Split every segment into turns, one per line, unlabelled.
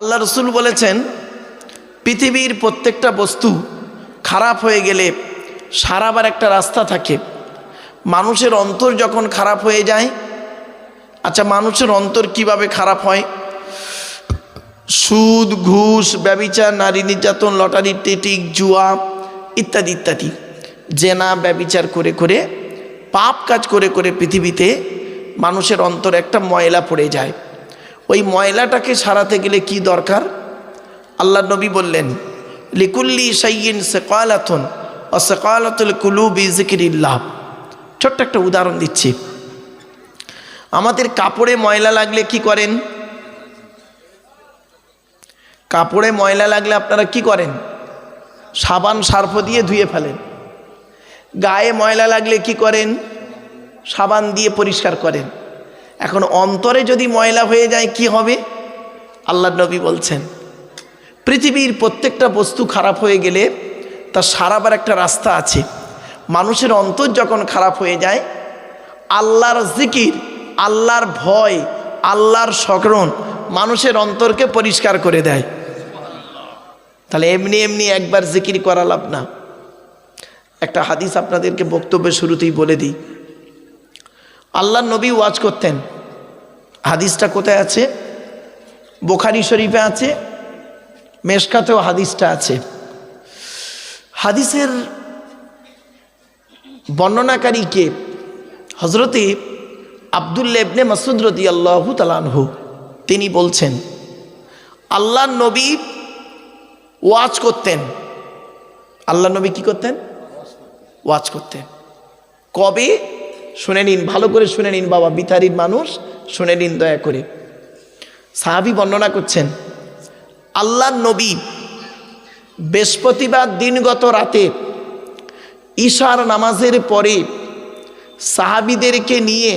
আল্লাহ রসুল বলেছেন পৃথিবীর প্রত্যেকটা বস্তু খারাপ হয়ে গেলে সারাবার একটা রাস্তা থাকে। মানুষের অন্তর যখন খারাপ হয়ে যায়, আচ্ছা মানুষের অন্তর কিভাবে খারাপ হয়? সুদ, ঘুষ, ব্যভিচার, নারী নির্যাতন, লটারি, টিটিক, জুয়া ইত্যাদি ইত্যাদি, জেনা ব্যভিচার করে করে, পাপ কাজ করে করে পৃথিবীতে মানুষের অন্তর একটা ময়লা পড়ে যায়। ওই ময়লাটাকে সারাতে গেলে কি দরকার? আল্লাহ নবী বললেন লিকুল্লি শাইইন সাকালাতুন ওয়া সাকালাতুল কুলুবি যিকরিল্লাহ। ছোট্ট একটা উদাহরণ দিচ্ছি। আমাদের কাপড়ে ময়লা লাগলে কি করেন? কাপড়ে ময়লা লাগলে আপনারা কি করেন? সাবান সার্ফ দিয়ে ধুয়ে ফেলেন। গায়ে ময়লা লাগলে কি করেন? সাবান দিয়ে পরিষ্কার করেন। এখন অন্তরে যদি ময়লা হয়ে যায় কি হবে? আল্লাহ নবী বলছেন পৃথিবীর প্রত্যেকটা বস্তু খারাপ হয়ে গেলে তার সারাবার একটা রাস্তা আছে। মানুষের অন্তর যখন খারাপ হয়ে যায়, আল্লাহর জিকির, আল্লাহর ভয়, আল্লাহর স্মরণ মানুষের অন্তরকে পরিষ্কার করে দেয়। তাহলে এমনি এমনি একবার জিকির করা লাভ না। একটা হাদিস আপনাদেরকে বক্তব্যের শুরুতেই বলে দিই। আল্লাহর নবী ওয়াজ করতেন। হাদিসটা কোথায় আছে? বুখারী শরীফে আছে, মেশকাতেও হাদিসটা আছে। হাদিসের বর্ণনাকারী কে? হযরতে আব্দুল্লাহ ইবনে মাসউদ রাদিয়াল্লাহু তাআলা আনহু। তিনি বলছেন আল্লাহর নবী ওয়াজ করতেন। আল্লাহর নবী কি করতেন? ওয়াজ করতেন। কবে? শুনে নিন, ভালো করে শুনে নিন বাবা, বিতারির মানুষ শুনে নিন দয়া করে। সাহাবী বর্ণনা করছেন আল্লাহর নবী বৃহস্পতিবার দিনগত রাতে ঈশার নামাজের পরে সাহাবীদেরকে নিয়ে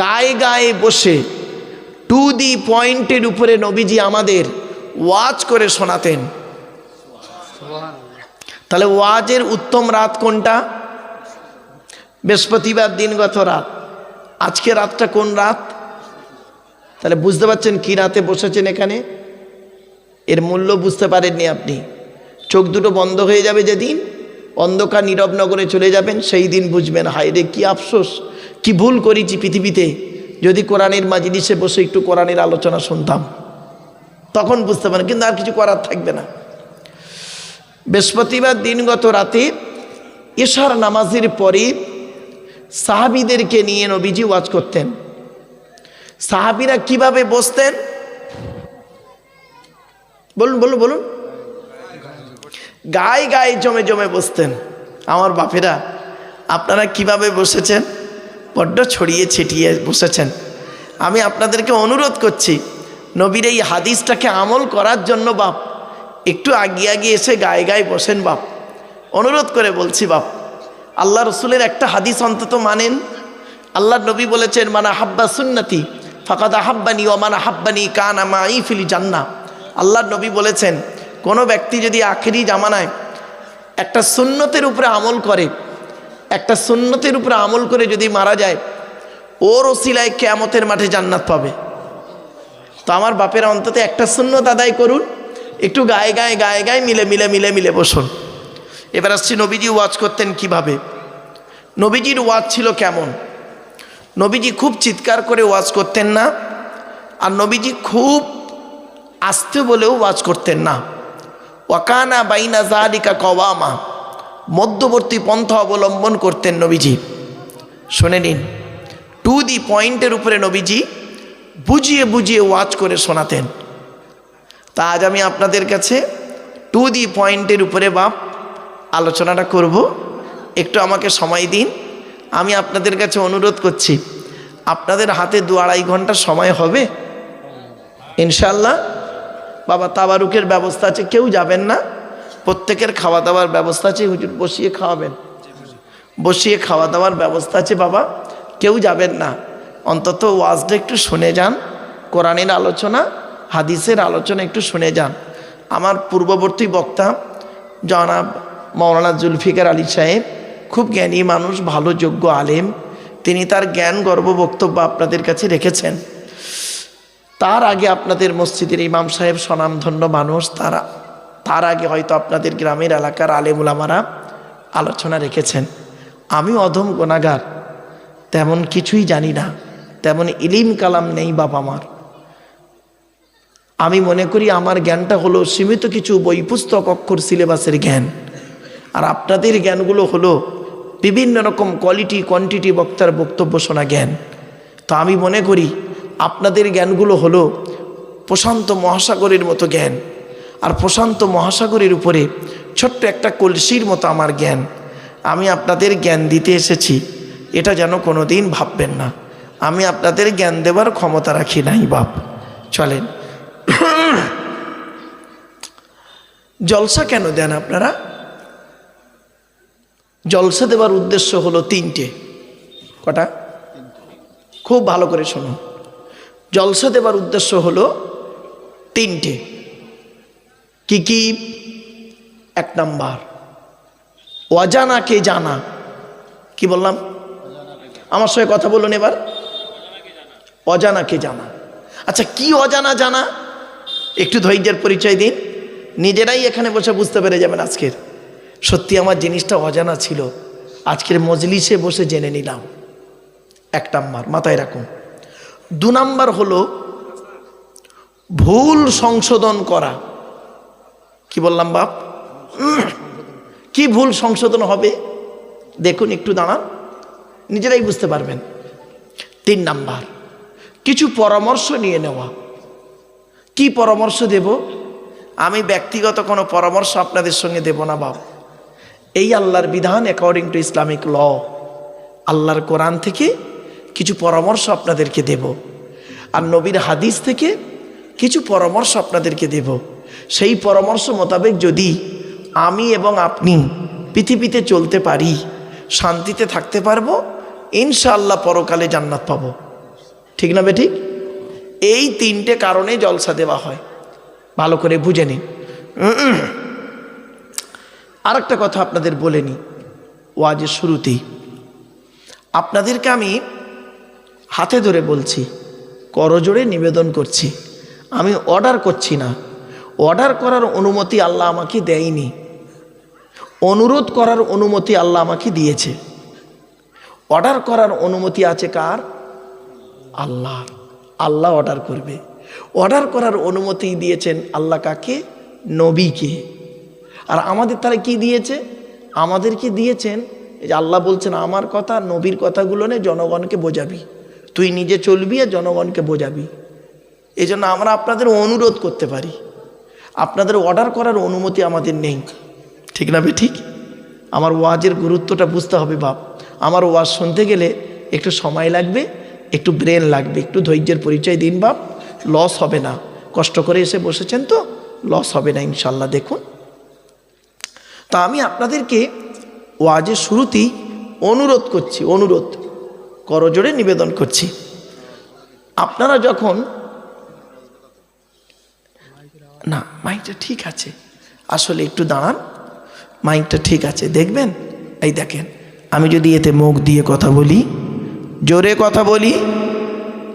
গায়ে গায়ে বসে টু দি পয়েন্টের উপরে নবীজি আমাদের ওয়াজ করে শোনাতেন। তাহলে ওয়াজের উত্তম রাত কোনটা? বৃহস্পতিবার দিনগত রাত। আজকে রাতটা কোন রাত? তাহলে বুঝতে পারছেন কি রাতে বসেছেন এখানে? এর মূল্য বুঝতে পারেননি আপনি। চোখ দুটো বন্ধ হয়ে যাবে যেদিন, অন্ধকার নীরব নগরে চলে যাবেন, সেই দিন বুঝবেন হায় রে কি আফসোস, কি ভুল করেছি পৃথিবীতে। যদি কোরআনের মাজলিসে বসে একটু কোরআনের আলোচনা শুনতাম, তখন বুঝতে পারেন, কিন্তু আর কিছু করার থাকবে না। বৃহস্পতিবার দিনগত রাতে ঈশার নামাজের পরে সাহাবীদেরকে নিয়ে নবীজি ওয়াজ করতেন। সাহাবীরা কিভাবে বসতেন? বলুন বলুন বলুন। গায়ে গায়ে জমে জমে বসতেন। আমার বাপেরা, আপনারা কিভাবে বসেছেন? বড্ড ছড়িয়ে ছিটিয়ে বসেছেন। আমি আপনাদেরকে অনুরোধ করছি নবীর এই হাদিসটাকে আমল করার জন্য বাপ একটু আগিয়ে আগিয়ে এসে গায়ে গায়ে বসেন বাপ, অনুরোধ করে বলছি বাপ। আল্লাহ রসুলের একটা হাদিস অন্তত মানেন। আল্লাহ নবী বলেছেন মানা হাব্বা সুন্নতি ফাকাদ আহাব্বানি ওয়া মানা হাব্বানি কানা মাই ফিল জান্নাহ। আল্লাহ নবী বলেছেন কোনো ব্যক্তি যদি আখিরি জামানায় একটা সুন্নতের উপরে আমল করে, একটা সুন্নতের উপরে আমল করে যদি মারা যায়, ওর ওসিলায় কিয়ামতের মাঠে জান্নাত পাবে। তো আমার বাপের অন্তত একটা সুন্নত আদায় করুন, একটু গায়ে গায়ে গায়ে গায়ে মিলে মিলে মিলে মিলে বসুন। এবার আসছি নবীজি ওয়াজ করতেন কিভাবে। নবীজির ওয়াজ ছিল কেমন? নবীজি খুব চিৎকার করে ওয়াজ করতেন না, আর নবীজি খুব আস্তে বলেও ওয়াজ করতেন না। ওয়াকানা বাইনা যালিকা কওয়ামা, মধ্যবর্তী পন্থা অবলম্বন করতেন নবীজি। শুনে নিন, টু দি পয়েন্টের উপরে নবীজি বুঝিয়ে বুঝিয়ে ওয়াজ করে শোনাতেন। তা আজ আমি আপনাদের কাছে টু দি পয়েন্টের উপরে বাপ আলোচনাটা করব। একটু আমাকে সময় দিন। আমি আপনাদের কাছে অনুরোধ করছি, আপনাদের হাতে 2-2.5 ঘন্টা সময় হবে ইনশাল্লাহ? বাবা তাবারুকের ব্যবস্থা আছে, কেউ যাবেন না, প্রত্যেকের খাওয়া দাওয়ার ব্যবস্থা আছে। হুজুর বসিয়ে খাওয়াবেন, বসিয়ে খাওয়া দাওয়ার ব্যবস্থা আছে বাবা, কেউ যাবেন না। অন্তত ওয়াজটা একটু শুনে যান, কোরআনের আলোচনা হাদিসের আলোচনা একটু শুনে যান। আমার পূর্ববর্তী বক্তা জনাব মাওলানা জুলফিকার আলী সাহেব খুব জ্ঞানী মানুষ, ভালো যোগ্য আলেম, তিনি তার জ্ঞান গর্ব বক্তব্য আপনাদের কাছে রেখেছেন। তার আগে আপনাদের মসজিদের ইমাম সাহেব স্বনামধন্য মানুষ, তার আগে হয়তো আপনাদের গ্রামের এলাকার আলেম উলামারা আলোচনা রেখেছেন। আমি অধম গুনাহগার, তেমন কিছুই জানি না, তেমন ইলিম কালাম নেই বাপ আমার। আমি মনে করি আমার জ্ঞানটা হলো সীমিত কিছু বই পুস্তক অক্ষর সিলেবাসের জ্ঞান, আর আপনাদের জ্ঞানগুলো হলো বিভিন্ন রকম কোয়ালিটি কোয়ান্টিটি বক্তার বক্তব্য শোনা জ্ঞান। তো আমি মনে করি আপনাদের জ্ঞানগুলো হলো প্রশান্ত মহাসাগরের মতো জ্ঞান, আর প্রশান্ত মহাসাগরের উপরে ছোট্ট একটা কলসির মতো আমার জ্ঞান। আমি আপনাদের জ্ঞান দিতে এসেছি, এটা যেন কোনো দিন ভাববেন না আমি আপনাদের জ্ঞান দেবার ক্ষমতা রাখি নাই বাপ। চলেন, জলসা কেন দেন আপনারা? জলসা দেওয়ার উদ্দেশ্য হলো তিনটে। কটা? খুব ভালো করে শোনো। জলসা দেওয়ার উদ্দেশ্য হলো তিনটে। কি কি? এক নাম্বার, অজানাকে জানা। কি বললাম? আমার সঙ্গে কথা বলুন এবার। অজানাকে জানা। আচ্ছা, কি অজানা জানা? একটু ধৈর্যের পরিচয় দিন, নিজেরাই এখানে বসে বুঝতে পেরে যাবেন। আজকের সত্যি আমার জিনিসটা অজানা ছিল, আজকের মজলিসে বসে জেনে নিলাম। এক নাম্বার, মাথায় রাখুন। দু নাম্বার হলো ভুল সংশোধন করা। কি বললাম বাপ? কি ভুল সংশোধন হবে দেখুন, একটু দাঁড়ান, নিজেরাই বুঝতে পারবেন। তিন নাম্বার, কিছু পরামর্শ নিয়ে নেওয়া। কি পরামর্শ দেব? আমি ব্যক্তিগত কোনো পরামর্শ আপনাদের সঙ্গে দেব না বাপ। এই আল্লাহর বিধান অ্যাকর্ডিং টু ইসলামিক ল, আল্লাহর কোরআন থেকে কিছু পরামর্শ আপনাদেরকে দেব, আর নবীর হাদিস থেকে কিছু পরামর্শ আপনাদেরকে দেব। সেই পরামর্শ মোতাবেক যদি আমি এবং আপনি পৃথিবীতে চলতে পারি, শান্তিতে থাকতে পারবো, ইনশাআল্লাহ পরকালে জান্নাত পাবো। ঠিক না বেঠিক? এই তিনটে কারণে জলসা দেওয়া হয়, ভালো করে বুঝে নিন। আর একটা কথা আপনাদের বলে নিই ওয়াজের শুরুতেই, আপনাদেরকে আমি হাতে ধরে বলছি, করজোড়ে নিবেদন করছি, আমি অর্ডার করছি না। অর্ডার করার অনুমতি আল্লাহ আমাকে দেয়নি, অনুরোধ করার অনুমতি আল্লাহ আমাকে দিয়েছে। অর্ডার করার অনুমতি আছে কার? আল্লাহ। আল্লাহ অর্ডার করবে। অর্ডার করার অনুমতি দিয়েছেন আল্লাহ কাকে? নবীকে। আর আমাদের তারা কি দিয়েছে? আমাদেরকে দিয়েছেন যে আল্লাহ বলছেন আমার কথা নবীর কথাগুলো নে জনগণকে বোঝাবি, তুই নিজে চলবি আর জনগণকে বোঝাবি। এই জন্য আমরা আপনাদের অনুরোধ করতে পারি, আপনাদের অর্ডার করার অনুমতি আমাদের নেই। ঠিক না ঠিক? আমার ওয়াজের গুরুত্বটা বুঝতে হবে বাপ। আমার ওয়াজ শুনতে গেলে একটু সময় লাগবে, একটু ব্রেন লাগবে, একটু ধৈর্যের পরিচয় দিন বাপ। লস হবে না, কষ্ট করে এসে বসেছেন তো, লস হবে না ইনশাল্লাহ। দেখুন, তা আমি আপনাদেরকে ওয়াজের শুরুতেই অনুরোধ করছি, অনুরোধ করজোড়ে নিবেদন করছি, আপনারা যখন না, মাইকটা ঠিক আছে, আসলে একটু দাঁড়ান, মাইকটা ঠিক আছে দেখবেন। এই দেখেন, আমি যদি এতে মুখ দিয়ে কথা বলি, জোরে কথা বলি,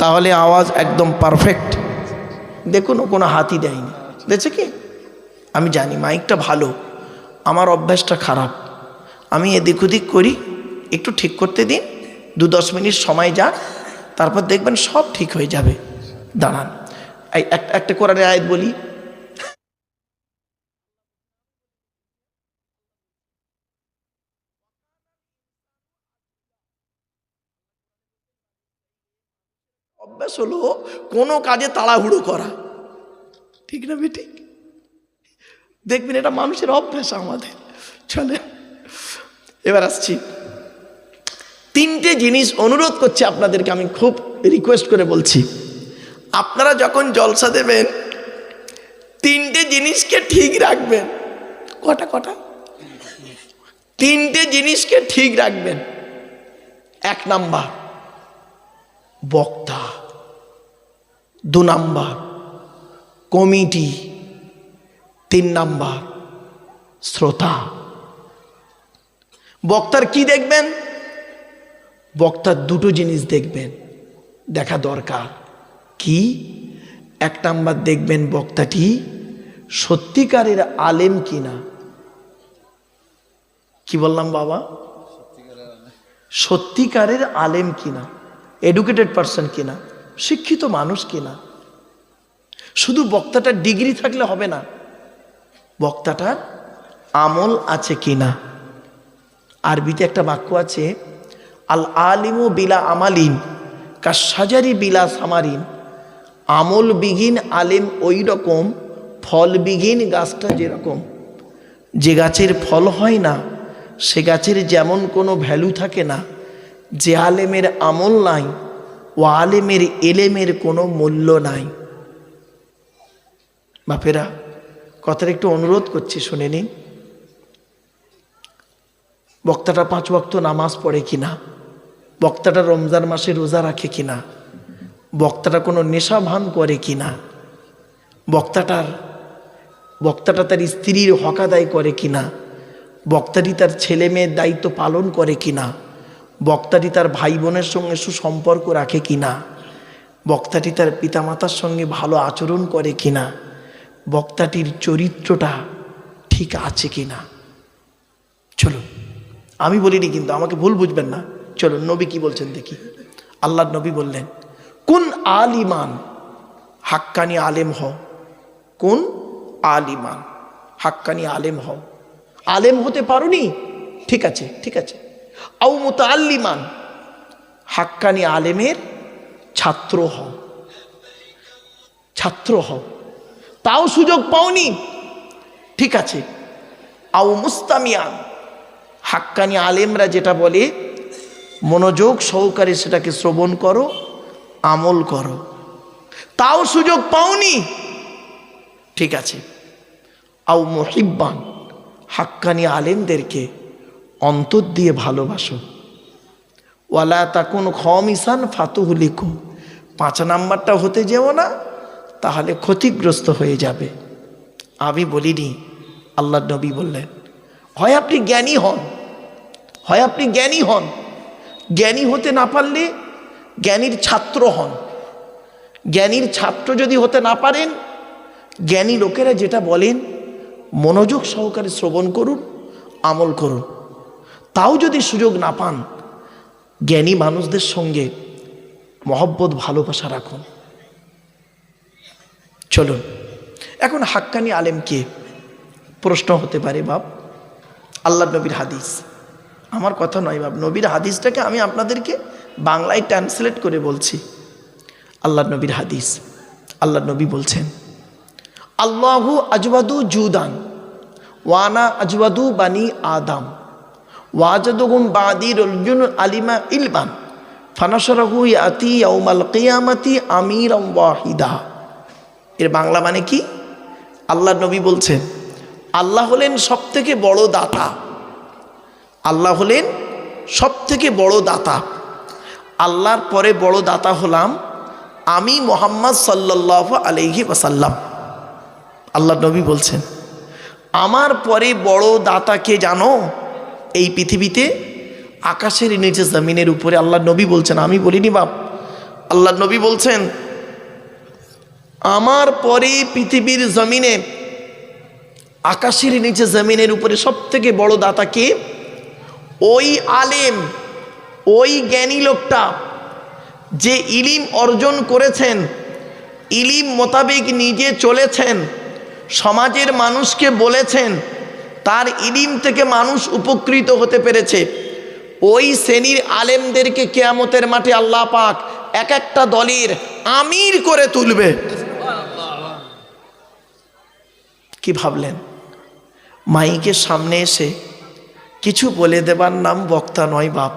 তাহলে আওয়াজ একদম পারফেক্ট। দেখুন, ও কোনো হাতই দেয়নি, দেখছে কি? আমি জানি মাইকটা ভালো, আমার অভ্যাসটা খারাপ, আমি এদিক ওদিক করি, একটু ঠিক করতে দিন, 2-10 মিনিট সময় যাক, তারপর দেখবেন সব ঠিক হয়ে যাবে। দাঁড়ান, এই একটা কোরআনের আয়াত বলি। অভ্যাস হলো কোনো কাজে তাড়াহুড়ো করা। ঠিক না বেটি? দেখবেন এটা মানুষের অভ্যাস আমাদের। চলে, এবার আসছি। তিনটে জিনিস অনুরোধ করছি আপনাদেরকে, আমি খুব রিকোয়েস্ট করে বলছি, আপনারা যখন জলসা দেবেন তিনটে জিনিসকে ঠিক রাখবেন। কটা কটা? তিনটে জিনিসকে ঠিক রাখবেন। এক নাম্বার বক্তা, 2 নাম্বার কমিটি, 3 নাম্বার শ্রোতা। বক্তার কি দেখবেন? বক্তার দুটো জিনিস দেখবেন, দেখা দরকার। কি? এক নাম্বার দেখবেন বক্তাটি সত্যিকারের আলেম কিনা। কি বললাম বাবা? সত্যিকারের আলেম কিনা, এডুকেটেড পারসন কিনা, শিক্ষিত মানুষ কিনা। শুধু বক্তাটার ডিগ্রি থাকলে হবে না, বক্তাটার আমল আছে কিনা। আরবিতে একটা বাক্য আছে, আল আলিমু বিলা আমালিন কাশাজারি বিলা সামারিন। আমল বিহীন আলেম ওই রকম, ফল বিহীন গাছটা যেরকম। যে গাছের ফল হয় না সে গাছের যেমন কোনো ভ্যালু থাকে না, যে আলেমের আমল নাই ও আলেমের এলেমের কোনো মূল্য নাই। বাপেরা, কথাটা একটু অনুরোধ করছি, শুনে নিন। বক্তাটা 5 ওয়াক্ত নামাজ পড়ে কিনা, বক্তাটা রমজান মাসে রোজা রাখে কিনা, বক্তাটা কোনো নেশা ভান করে কিনা, বক্তাটা তার স্ত্রীর হক আদায় করে কিনা, বক্তাটি তার ছেলে মেয়ের দায়িত্ব পালন করে কিনা, বক্তাটি তার ভাই বোনের সঙ্গে সুসম্পর্ক রাখে কিনা, বক্তাটি তার পিতামাতার সঙ্গে ভালো আচরণ করে কিনা, বক্তাটির চরিত্রটা ঠিক আছে কিনা। চলুন, আমি বলিনি কিন্তু, আমাকে ভুল বুঝবেন না। চলুন নবী কি বলছেন দেখি। আল্লাহর নবী বললেন, কোন আলিমান, হাক্কানি আলেম হও। কোন আলিমান, হাক্কানি আলেম হও। আলেম হতে পারোনি, ঠিক আছে, ঠিক আছে। আও মুতাআল্লিমান, হাক্কানি আলেমের ছাত্র হও, ছাত্র হও। তাও সুযোগ পাওনি, ঠিক আছে। আও মুস্তামিয়ান, হাক্কানি আলেমরা যেটা বলে মনোযোগ সহকারে সেটাকে শ্রবণ করো, আমল করো। তাও সুযোগ পাওনি, ঠিক আছে। আও মুহিব্বান, হাক্কানি আলেমদেরকে অন্তর দিয়ে ভালোবাসো। ওয়ালা তাকুন খামিসান ফাতুহলিকু, 5 নাম্বারটা হতে যেও না, তাহলে ক্ষতিগ্রস্ত হয়ে যাবে। আমি বলিনি, আল্লাহর নবী বললেন, হয় আপনি জ্ঞানী হন, হয় আপনি জ্ঞানী হন। জ্ঞানী হতে না পারলে জ্ঞানীর ছাত্র হন। জ্ঞানীর ছাত্র যদি হতে না পারেন, জ্ঞানী লোকেরা যেটা বলেন মনোযোগ সহকারে শ্রবণ করুন, আমল করুন। তাও যদি সুযোগ না পান, জ্ঞানী মানুষদের সঙ্গে মহব্বত ভালোবাসা রাখুন। চলুন, এখন হাক্কানি আলেম কে? প্রশ্ন হতে পারে বাপ, আল্লাহর নবীর হাদিস, আমার কথা নয় বাপ, নবীর হাদিসটাকে আমি আপনাদেরকে বাংলায় ট্রান্সলেট করে বলছি। আল্লাহর নবীর হাদিস, আল্লাহর নবী বলছেন, আল্লাহু আজওয়াদু জুদান ওয়ানা আজওয়াদু বানি আদম ওয়াজাদুহুম বাদি রাজুল আলিমা ইলবান ফানাশরাহু ইয়াতি ইয়াউমাল কিয়ামাতি আমিরাম ওয়াহিদা। এর বাংলা মানে কি? আল্লাহর নবী বলছেন, আল্লাহ হলেন সবথেকে বড় দাতা। আল্লাহ হলেন সবথেকে বড় দাতা। আল্লাহর পরে বড় দাতা হলাম আমি, মুহাম্মদ সাল্লাল্লাহু আলাইহি ওয়াসাল্লাম। আল্লাহর নবী বলছেন, আমার পরে বড় দাতা কে জানো? এই পৃথিবীতে আকাশের নিচে জমিনের উপরে। আল্লাহর নবী বলছেন, আমি বলিনি বাপ, আল্লাহর নবী বলছেন, আমার পরে পৃথিবীর জমিনে আকাশের নিচে জমিনের উপরে সবথেকে বড় দাতা কে? ওই আলেম, ওই জ্ঞানী লোকটা যে ইলিম অর্জন করেছেন, ইলিম মোতাবেক নিজে চলেছেন, সমাজের মানুষকে বলেছেন, তার ইলিম থেকে মানুষ উপকৃত হতে পেরেছে। ওই শ্রেণীর আলেমদেরকে কিয়ামতের মাঠে আল্লাহ পাক এক একটা দলের আমির করে তুলবে। কি ভাবলেন? মাইকের সামনে এসে কিছু বলে দেবার নাম বক্তা নয় বাপ।